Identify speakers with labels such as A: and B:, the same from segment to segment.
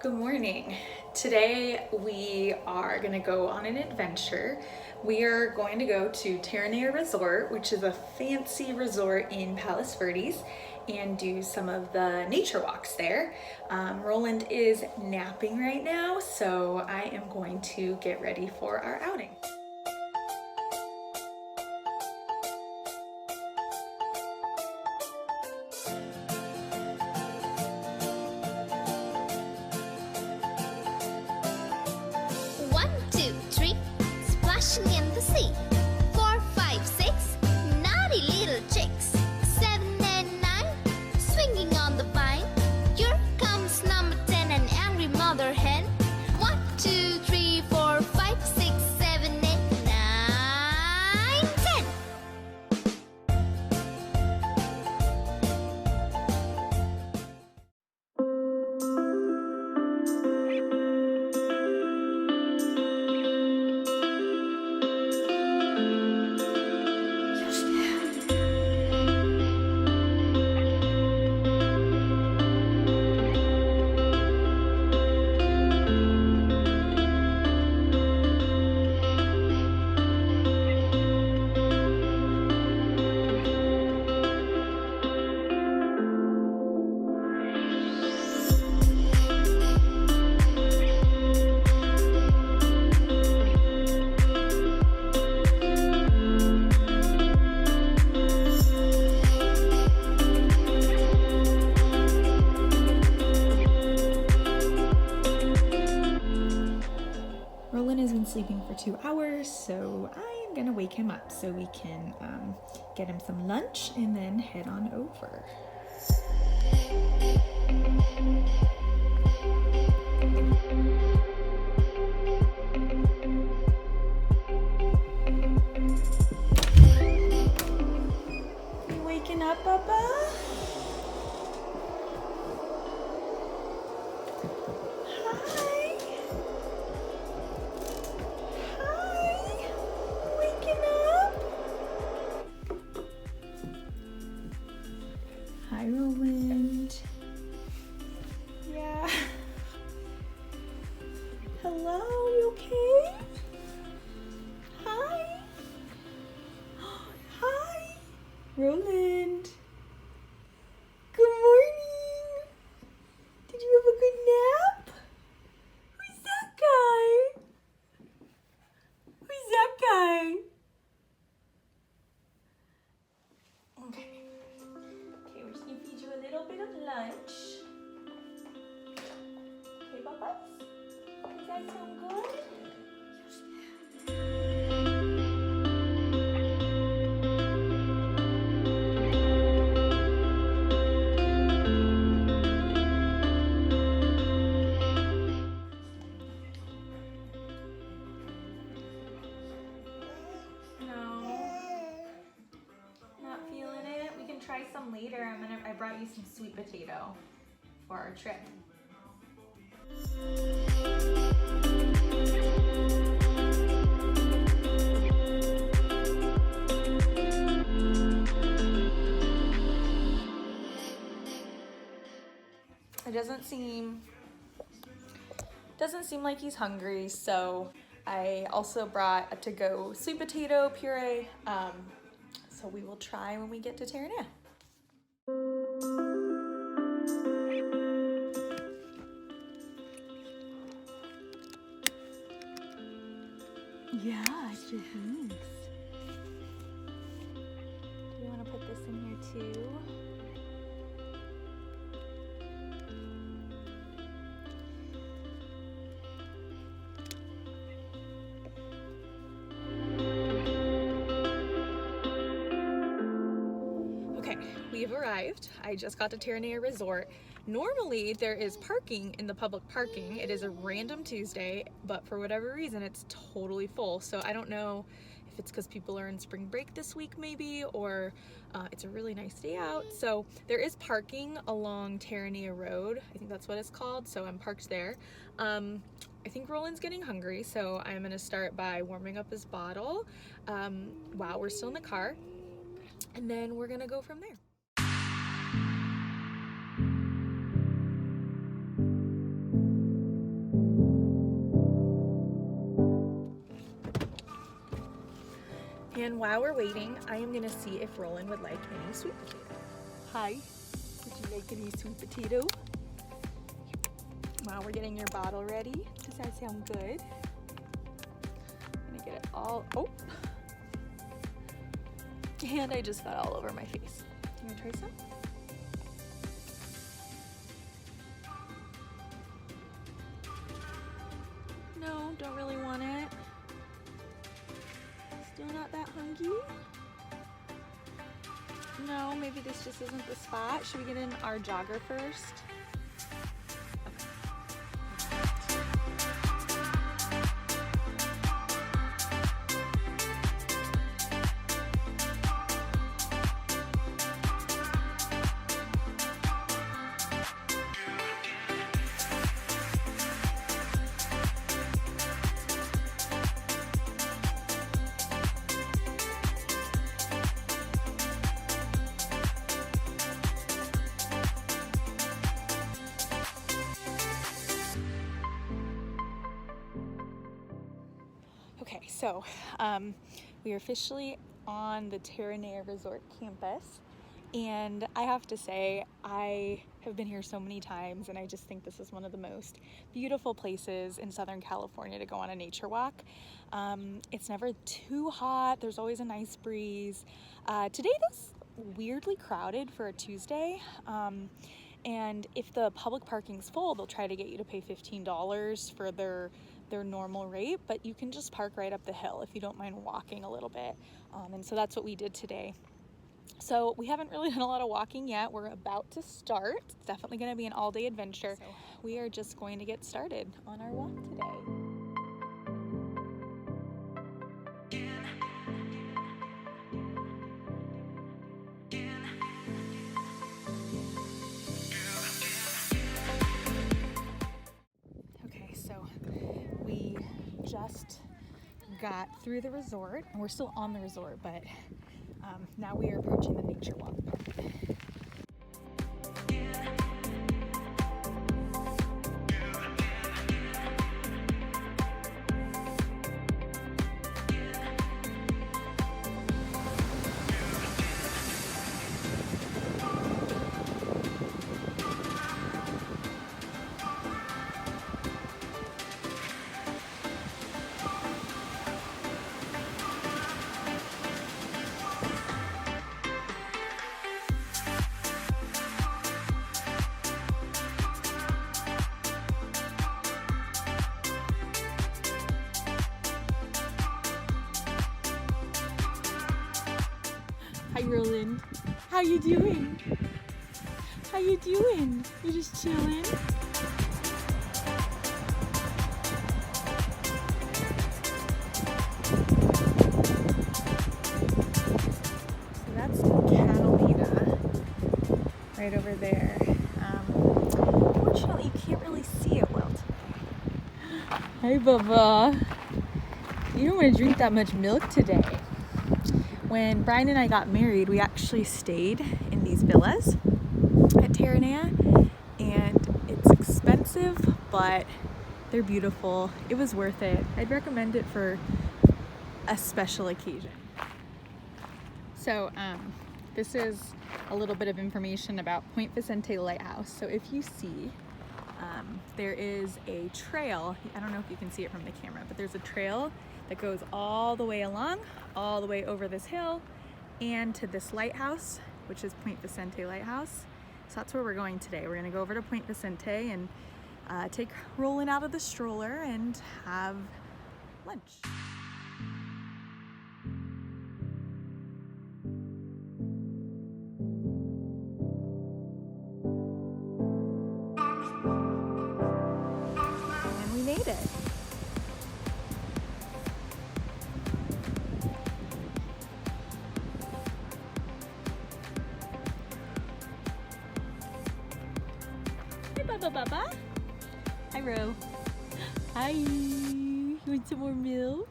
A: Good morning. Today we are going to go on an adventure. We are going to go to Terranea Resort, which is a fancy resort in Palos Verdes, and do some of the nature walks there. Roland is napping right now, so I am going to get ready for our outing.
B: One, two, three, splashing in the sea. 4, 5, 6, naughty little chicks. 7 and 9, swinging on the vine. Here comes number 10, an angry mother hen. 1, 2, 3, 4, 5, 6, 7, 8, 9, 10.
A: Roland has been sleeping for 2 hours, so I am gonna wake him up so we can get him some lunch and then head on over. You waking up, Papa? Hi. Hi, waking up? Hi, Roland. Yeah. Hello, you okay? Hi. Hi, Roland. Good morning. Did you have a good nap? Who's that guy? Who's that guy? Okay. Okay, we're just gonna feed you a little bit of lunch. Okay, Papas? Does that sound good? No. Not feeling it. We can try some later. I brought you some sweet potato for our trip. It doesn't seem like he's hungry, so I also brought a to-go sweet potato puree. So we will try when we get to Terranea. Yeah, it's your wings. Do you want to put this in here too? Okay, we've arrived. I just got to Terranea Resort. Normally there is parking in the public parking. It is a random Tuesday, but for whatever reason it's totally full. So I don't know if it's because people are in spring break this week maybe, or it's a really nice day out. So there is parking along Terranea Road. I think that's what it's called. So I'm parked there. I think Roland's getting hungry, so I'm gonna start by warming up his bottle while we're still in the car. And then we're gonna go from there. And while we're waiting, I am gonna see if Rowland would like any sweet potato. Hi, would you like any sweet potato? While we're getting your bottle ready, does that sound good? I'm gonna get it all, oh. And I just got all over my face. You wanna try some? No, don't really want it. Still not that hungry? No, maybe this just isn't the spot. Should we get in our jogger first? Okay, so we are officially on the Terranea Resort campus, and I have to say I have been here so many times, and I just think this is one of the most beautiful places in Southern California to go on a nature walk. It's never too hot, there's always a nice breeze. Today it was weirdly crowded for a Tuesday, and if the public parking's full, they'll try to get you to pay $15 for their normal rate, but you can just park right up the hill if you don't mind walking a little bit. And so that's what we did today. So we haven't really done a lot of walking yet. We're about to start. It's definitely going to be an all-day adventure. So we are just going to get started on our walk today. Just got through the resort, and we're still on the resort, but now we are approaching the nature walk part. Hi, Rowland. How you doing? How you doing? You just chilling? So that's Catalina, right over there. Unfortunately, you can't really see it well today. Hi, Bubba. You don't want to drink that much milk today. When Brian and I got married, we actually stayed in these villas at Terranea, and it's expensive, but they're beautiful. It was worth it. I'd recommend it for a special occasion. So this is a little bit of information about Point Vicente Lighthouse. So if you see, there is a trail. I don't know if you can see it from the camera, but there's a trail that goes all the way along, all the way over this hill, and to this lighthouse, which is Point Vicente Lighthouse. So that's where we're going today. We're gonna go over to Point Vicente and take Rowland out of the stroller and have lunch. And we made it. Baba. Hi, Ro. Hi. You want some more milk?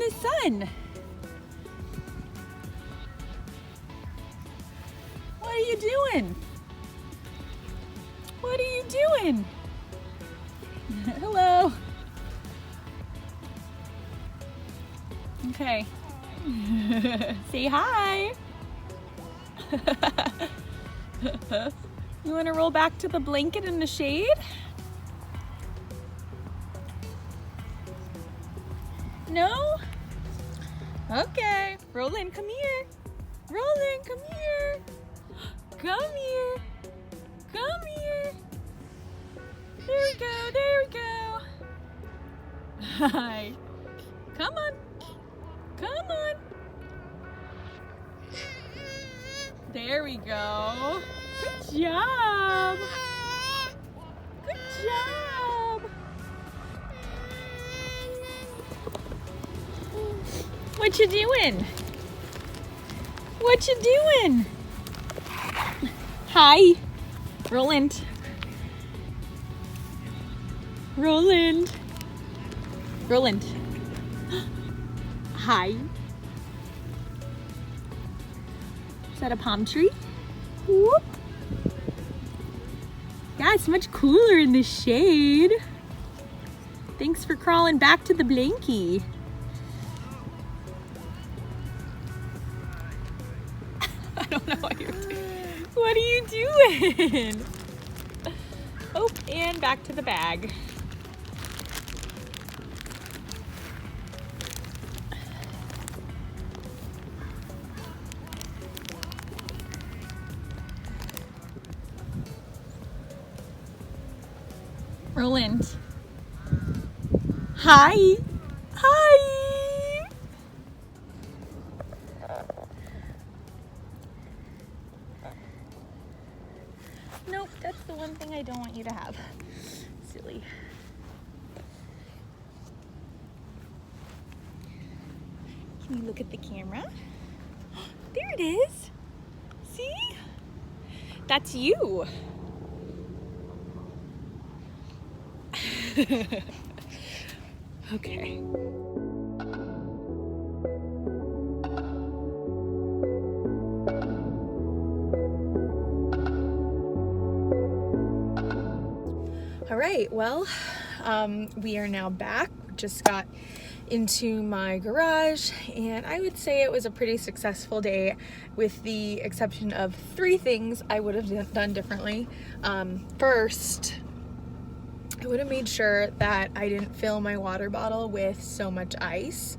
A: my son? What are you doing? What are you doing? Hello. Okay. Say hi. You want to roll back to the blanket in the shade? No? Okay. Rowland, come here. Rowland, come here. Come here. Come here. There we go. There we go. Hi. Come on. Come on. There we go. Good job. Good job. What you doing? What you doing? Hi. Rowland. Rowland. Rowland. Hi. Is that a palm tree? Whoop. Yeah, it's much cooler in the shade. Thanks for crawling back to the blankie. I don't know what you're doing. What are you doing? Oh, and back to the bag. Rowland. Hi. Hi. Nope, that's the one thing I don't want you to have. Silly. Can you look at the camera? There it is. See? That's you. Okay. All right, well, we are now back. Just got into my garage, and I would say it was a pretty successful day, with the exception of 3 things I would have done differently. First, I would have made sure that I didn't fill my water bottle with so much ice.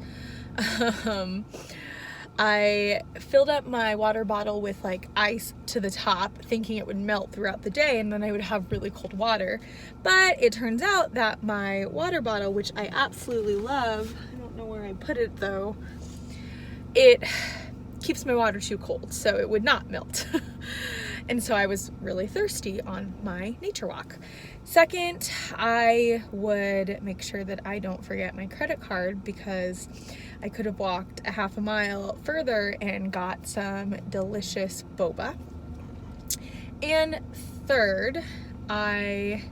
A: I filled up my water bottle with like ice to the top, thinking it would melt throughout the day and then I would have really cold water. But it turns out that my water bottle, which I absolutely love, I don't know where I put it though, it keeps my water too cold, so it would not melt. And so I was really thirsty on my nature walk. Second, I would make sure that I don't forget my credit card, because I could have walked a half a mile further and got some delicious boba. And third, I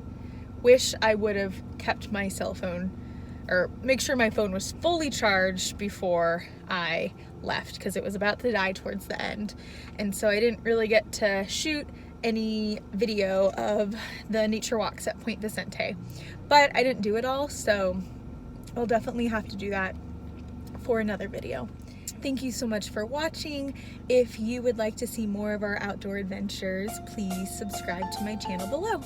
A: wish I would have kept my cell phone, or make sure my phone was fully charged before I left, because it was about to die towards the end. And so I didn't really get to shoot any video of the nature walks at Point Vicente. But I didn't do it all, so I'll definitely have to do that for another video. Thank you so much for watching. If you would like to see more of our outdoor adventures, please subscribe to my channel below.